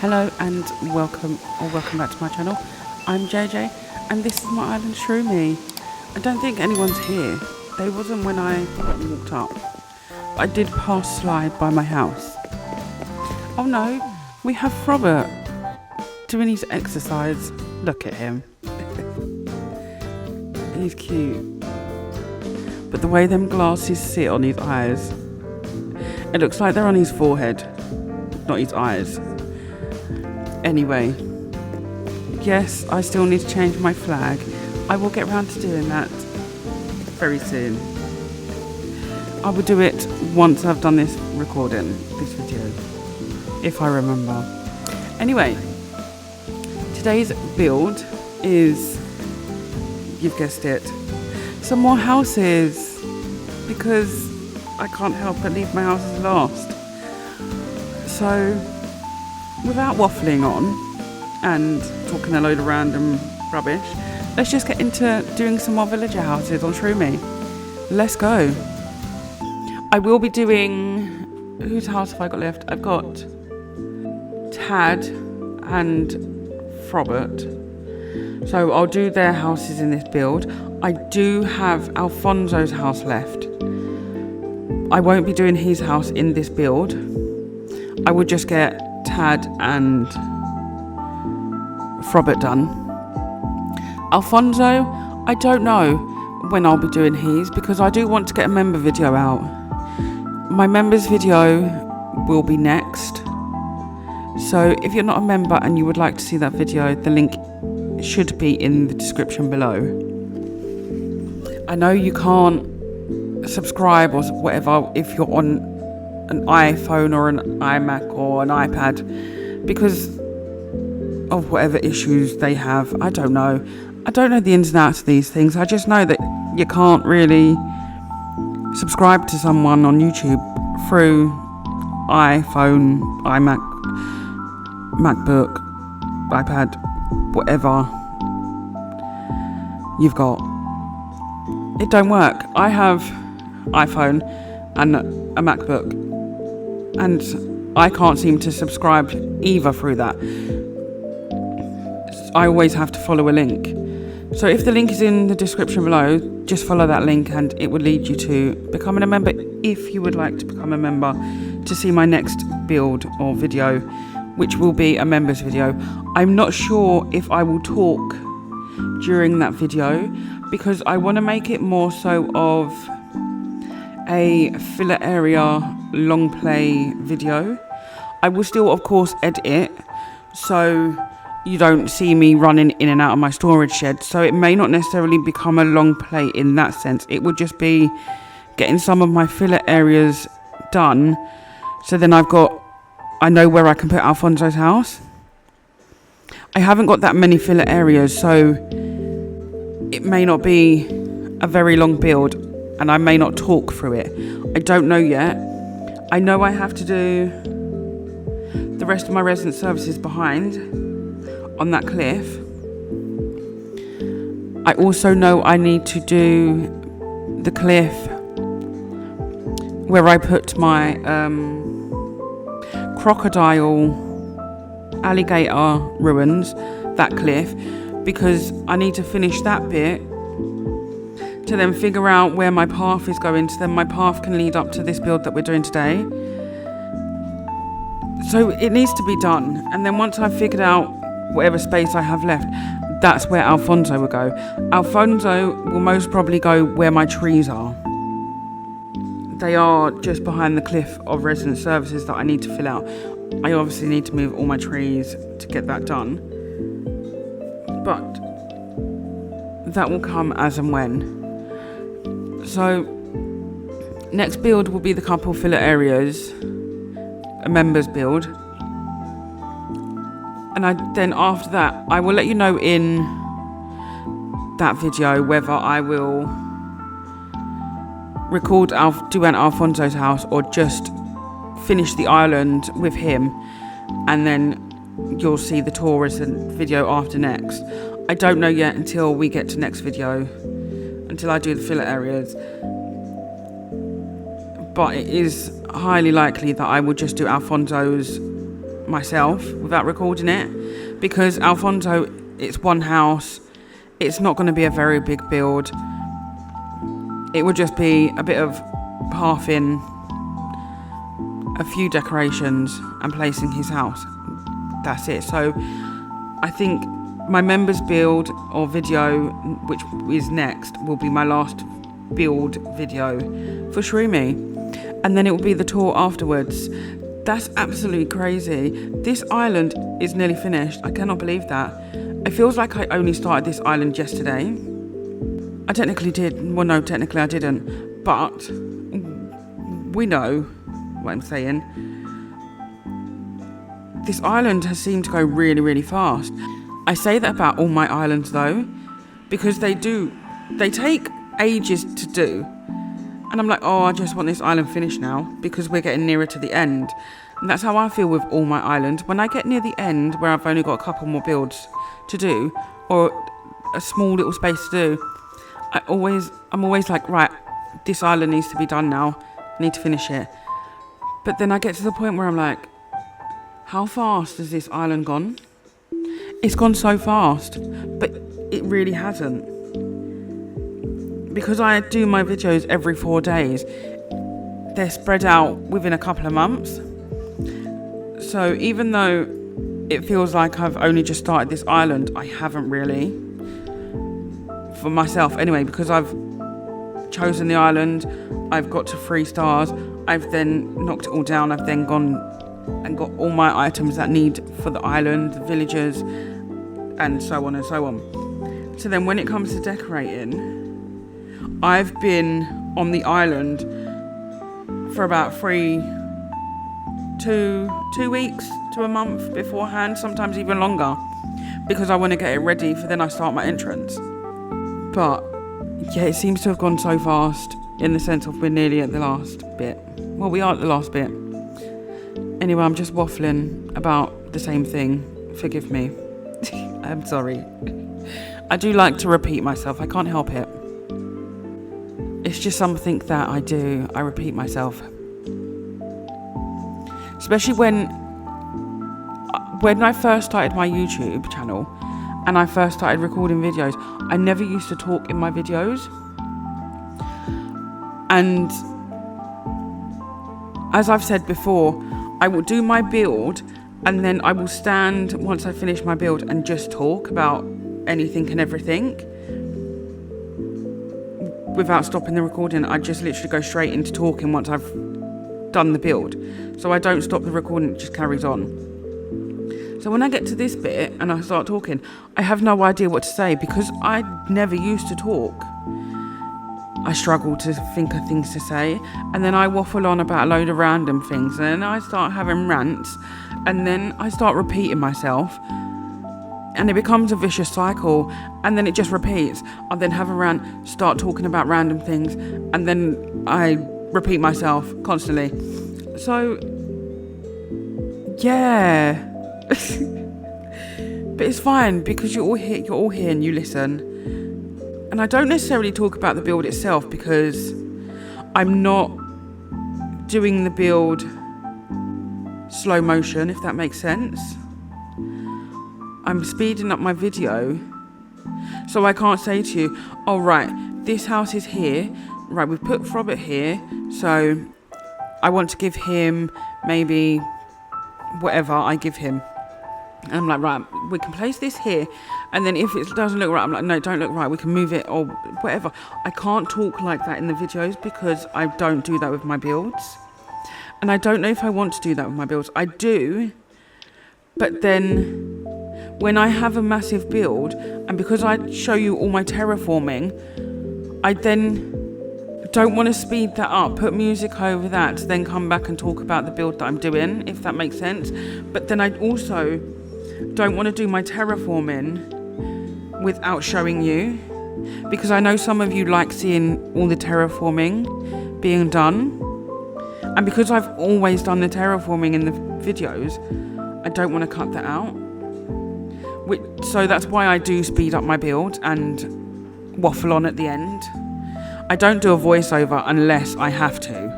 Hello and welcome back to my channel. I'm JJ and this is my island Shroomy. I don't think anyone's here. They wasn't when I walked up. I did pass slide by my house. Oh no, we have Robert doing his exercise. Look at him. He's cute. But the way them glasses sit on his eyes, it looks like they're on his forehead, not his eyes. Anyway, yes, I still need to change my flag. I will get around to doing that very soon. I will do it once I've done this recording, this video, if I remember. Anyway, today's build is, you've guessed it, some more houses, because I can't help but leave my houses last. So, without waffling on and talking a load of random rubbish, let's just get into doing some more villager houses on Shroomy. Let's go. I will be doing... Whose house have I got left? I've got Tad and Frobert. So I'll do their houses in this build. I do have Alfonso's house left. I won't be doing his house in this build. I will just get Tad and Frobert done. Alfonso, I don't know when I'll be doing his because I do want to get a member video out. My members video will be next. So if you're not a member and you would like to see that video, the link should be in the description below. I know you can't subscribe or whatever if you're on an iPhone or an iMac or an iPad because of whatever issues they have. I don't know the ins and outs of these things. I just know that you can't really subscribe to someone on YouTube through iPhone, iMac, MacBook, iPad, whatever you've got. It don't work. I have iPhone and a MacBook, and I can't seem to subscribe either through that. I always have to follow a link. So if the link is in the description below, just follow that link and it will lead you to becoming a member if you would like to become a member to see my next build or video, which will be a members video. I'm not sure if I will talk during that video because I want to make it more so of a filler area long play video. I will still of course edit it so you don't see me running in and out of my storage shed, so it may not necessarily become a long play in that sense. It would just be getting some of my filler areas done, so then I know where I can put Alfonso's house. I haven't got that many filler areas, so it may not be a very long build and I may not talk through it. I don't know yet. I know I have to do the rest of my resident services behind on that cliff. I also know I need to do the cliff where I put my crocodile alligator ruins, that cliff, because I need to finish that bit to then figure out where my path is going, so then my path can lead up to this build that we're doing today. So it needs to be done, and then once I've figured out whatever space I have left, that's where Alfonso will go. Alfonso will most probably go where my trees are. They are just behind the cliff of resident services that I need to fill out. I obviously need to move all my trees to get that done, but that will come as and when. So next build will be the couple filler areas, a members build, and then after that I will let you know in that video whether I will record do an Alfonso's house or just finish the island with him, and then you'll see the tourism video after next. I don't know yet until we get to next video, until I do the filler areas, but it is highly likely that I will just do Alfonso's myself without recording it, because Alfonso, it's one house, it's not going to be a very big build. It would just be a bit of halving a few decorations and placing his house. That's it. So I think my members build or video, which is next, will be my last build video for Shroomy, and then it will be the tour afterwards. That's absolutely crazy. This island is nearly finished. I cannot believe that. It feels like I only started this island yesterday. I technically did. Well, no, technically I didn't, but we know what I'm saying. This island has seemed to go really, really fast. I say that about all my islands though, because they take ages to do. And I'm like, oh, I just want this island finished now, because we're getting nearer to the end. And that's how I feel with all my islands. When I get near the end, where I've only got a couple more builds to do, or a small little space to do, I'm always like, right, this island needs to be done now. I need to finish it. But then I get to the point where I'm like, how fast has this island gone? It's gone so fast, but it really hasn't. Because I do my videos every 4 days, they're spread out within a couple of months. So even though it feels like I've only just started this island, I haven't really. For myself anyway, because I've chosen the island, I've got to 3 stars, I've then knocked it all down, I've then gone and got all my items that need for the island, the villagers, and so on and so on. So then when it comes to decorating, I've been on the island for about 2 weeks to a month beforehand, sometimes even longer, because I want to get it ready for then I start my entrance. But yeah, it seems to have gone so fast, in the sense of we're nearly at the last bit. Well, we are at the last bit. Anyway, I'm just waffling about the same thing. Forgive me. I'm sorry. I do like to repeat myself. I can't help it. It's just something that I do. I repeat myself. Especially when I first started my YouTube channel and I first started recording videos, I never used to talk in my videos. And as I've said before, I will do my build and then I will stand once I finish my build and just talk about anything and everything without stopping the recording. I just literally go straight into talking once I've done the build. So I don't stop the recording, it just carries on. So when I get to this bit and I start talking, I have no idea what to say because I never used to talk. I struggle to think of things to say, and then I waffle on about a load of random things, and then I start having rants, and then I start repeating myself, and it becomes a vicious cycle, and then it just repeats. I'll then have a rant, start talking about random things, and then I repeat myself constantly. So yeah. But it's fine because you're all here and you listen. And I don't necessarily talk about the build itself because I'm not doing the build slow motion, if that makes sense. I'm speeding up my video, so I can't say to you, oh right, this house is here, right, we've put Robert here, so I want to give him maybe whatever I give him. And I'm like, right, we can place this here, and then if it doesn't look right, I'm like, no, don't look right, we can move it or whatever. I can't talk like that in the videos because I don't do that with my builds. And I don't know if I want to do that with my builds. I do, but then when I have a massive build, and because I show you all my terraforming, I then don't want to speed that up, put music over that, to then come back and talk about the build that I'm doing, if that makes sense. But then I also don't want to do my terraforming without showing you, because I know some of you like seeing all the terraforming being done, and because I've always done the terraforming in the videos, I don't want to cut that out. So that's why I do speed up my build and waffle on at the end. I don't do a voiceover unless I have to.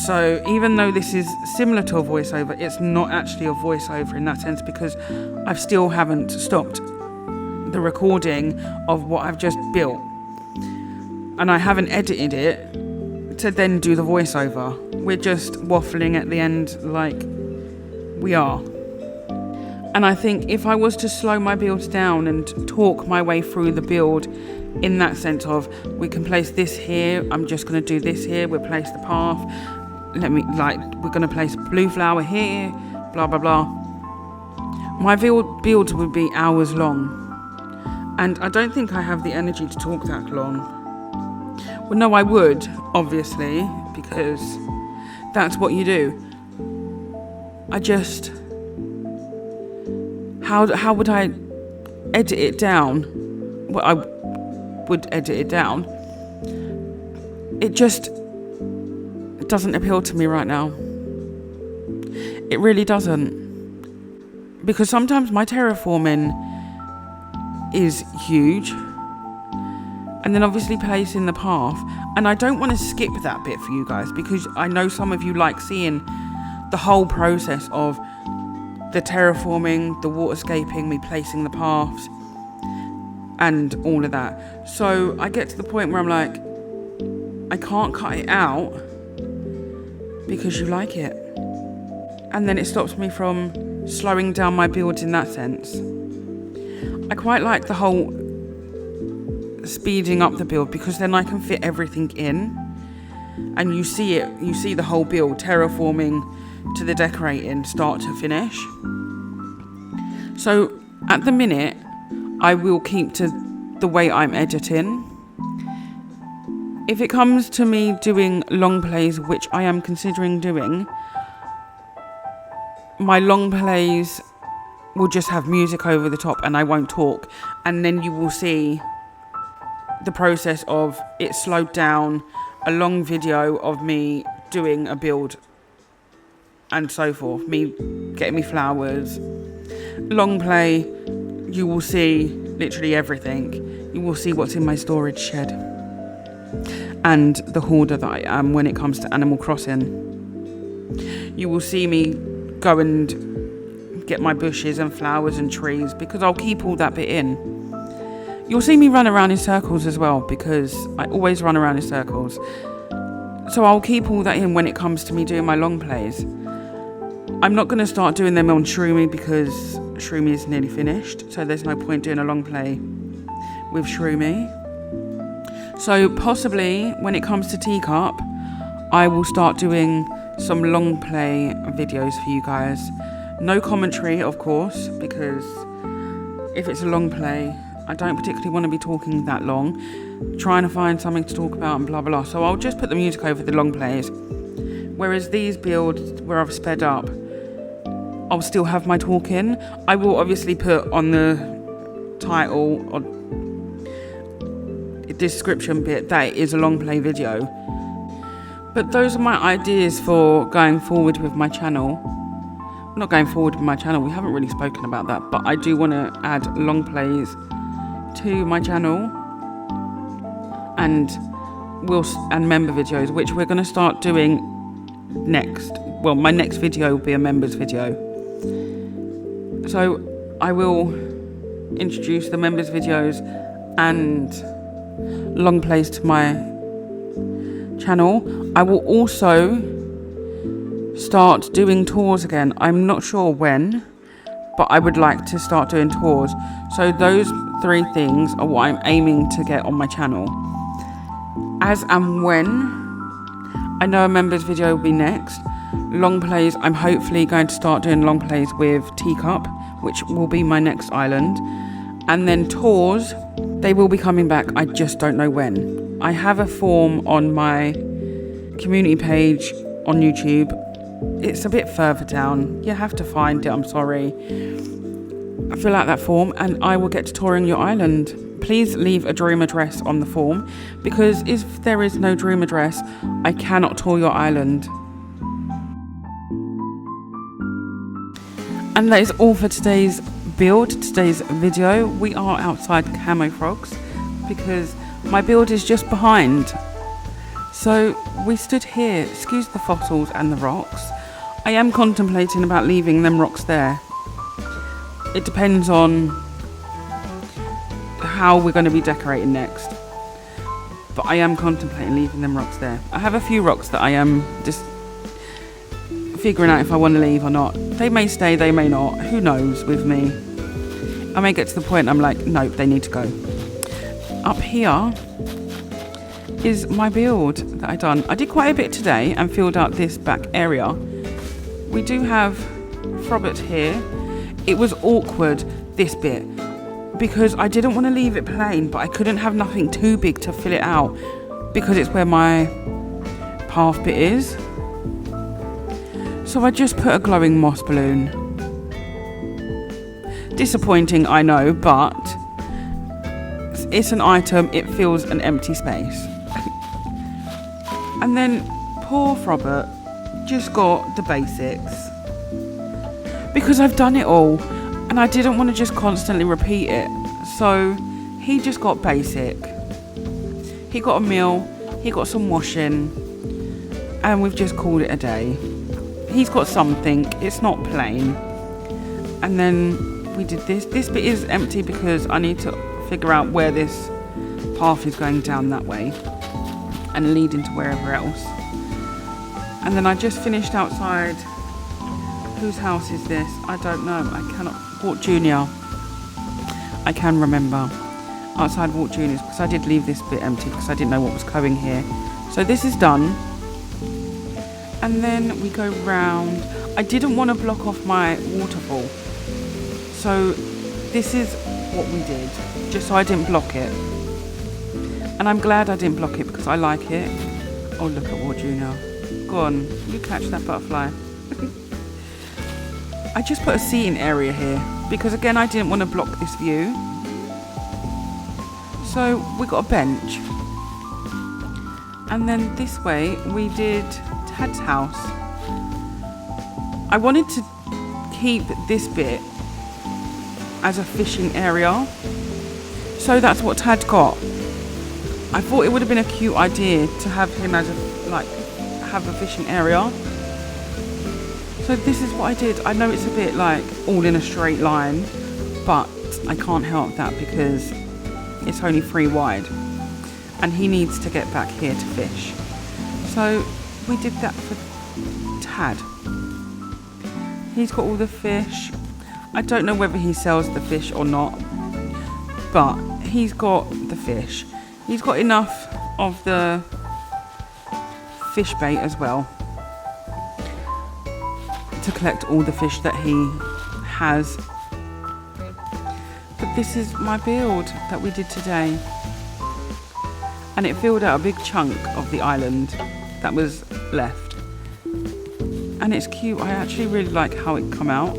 So even though this is similar to a voiceover, it's not actually a voiceover in that sense, because I still haven't stopped the recording of what I've just built. And I haven't edited it to then do the voiceover. We're just waffling at the end like we are. And I think if I was to slow my builds down and talk my way through the build in that sense of, we can place this here, I'm just going to do this here, we'll place the path, we're going to place blue flower here, blah, blah, blah. My builds would be hours long. And I don't think I have the energy to talk that long. Well, no, I would, obviously, because that's what you do. I just... How would I edit it down? Well, I would edit it down. It just doesn't appeal to me right now. It really doesn't. Because sometimes my terraforming is huge. And then obviously placing the path. And I don't want to skip that bit for you guys, because I know some of you like seeing the whole process of the terraforming, the waterscaping, me placing the paths, and all of that. So I get to the point where I'm like, I can't cut it out because you like it. And then it stops me from slowing down my builds in that sense. I quite like the whole speeding up the build, because then I can fit everything in. And you see the whole build, terraforming to the decorating, start to finish. So at the minute, I will keep to the way I'm editing. If it comes to me doing long plays, which I am considering doing, my long plays will just have music over the top and I won't talk. And then you will see the process of it slowed down, a long video of me doing a build and so forth, me getting me flowers. Long play, you will see literally everything. You will see what's in my storage shed and the hoarder that I am when it comes to Animal Crossing. You will see me go and get my bushes and flowers and trees, because I'll keep all that bit in. You'll see me run around in circles as well, because I always run around in circles. So I'll keep all that in when it comes to me doing my long plays. I'm not going to start doing them on Shroomy, because Shroomy is nearly finished, so there's no point doing a long play with Shroomy. So possibly when it comes to Teacup, I will start doing some long play videos for you guys. No commentary, of course, because if it's a long play, I don't particularly want to be talking that long, trying to find something to talk about and blah blah blah. So I'll just put the music over the long plays. Whereas these builds where I've sped up, I'll still have my talking. I will obviously put on the title or description bit that it is a long play video. But those are my ideas for going forward with my channel. Not going forward with my channel, we haven't really spoken about that, but I do want to add long plays to my channel and member videos, which we're going to start doing next. Well, my next video will be a members video. So I will introduce the members videos and long plays to my channel. I will also start doing tours again. I'm not sure when, but I would like to start doing tours. So those 3 things are what I'm aiming to get on my channel. As and when I know a members video will be next. Long plays, I'm hopefully going to start doing long plays with Teacup, which will be my next island. And then tours, they will be coming back, I just don't know when. I have a form on my community page on YouTube. It's a bit further down. You have to find it, I'm sorry. Fill out that form and I will get to touring your island. Please leave a dream address on the form, because if there is no dream address, I cannot tour your island. And that is all for today's video. We are outside Camo Frogs because my build is just behind. So we stood here, excuse the fossils and the rocks. I am contemplating about leaving them rocks there. It depends on how we're going to be decorating next. But I am contemplating leaving them rocks there. I have a few rocks that I am just figuring out if I want to leave or not. They may stay, they may not. Who knows with me. I may get to the point I'm like, nope, they need to go. Up here is my build that I done. I did quite a bit today and filled out this back area. We do have Frobert here. It was awkward, this bit, because I didn't want to leave it plain, but I couldn't have nothing too big to fill it out because it's where my path bit is. So I just put a glowing moss balloon. Disappointing, I know, but it's an item, it fills an empty space. And then poor Frobert just got the basics. Because I've done it all and I didn't want to just constantly repeat it. So he just got basic. He got a meal, he got some washing, and we've just called it a day. He's got something, it's not plain. And then we did this. This bit is empty because I need to figure out where this path is going down that way and leading to wherever else. And then I just finished outside. Whose house is this? I don't know. I cannot. Walt Jr. I can remember. Outside Walt Jr.'s, because I did leave this bit empty because I didn't know what was going here. So this is done. And then we go round. I didn't want to block off my waterfall. So this is what we did, just so I didn't block it. And I'm glad I didn't block it because I like it. Oh, look at Walt Jr. Go on, you catch that butterfly. I just put a seating area here because again I didn't want to block this view. So we got a bench. And then this way we did Tad's house. I wanted to keep this bit as a fishing area. So that's what Tad got. I thought it would have been a cute idea to have him as have a fishing area. So this is what I did. I know it's a bit like all in a straight line, but I can't help that because it's only 3 wide and he needs to get back here to fish. So we did that for Tad. He's got all the fish. I don't know whether he sells the fish or not, but he's got the fish. He's got enough of the fish bait as well to collect all the fish that he has. But this is my build that we did today, and it filled out a big chunk of the island that was left, and it's cute. I actually really like how it come out.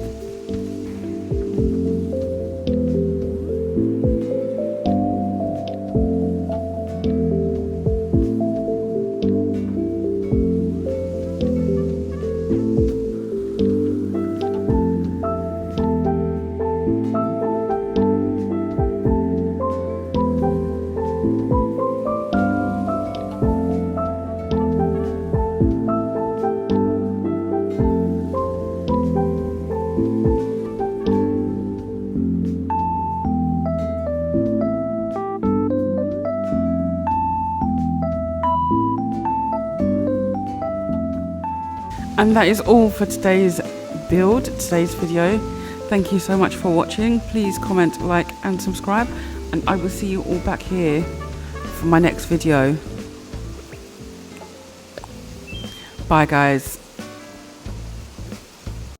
And that is all for today's build, today's video. Thank you so much for watching. Please comment, like and subscribe, and I will see you all back here for my next video. Bye guys.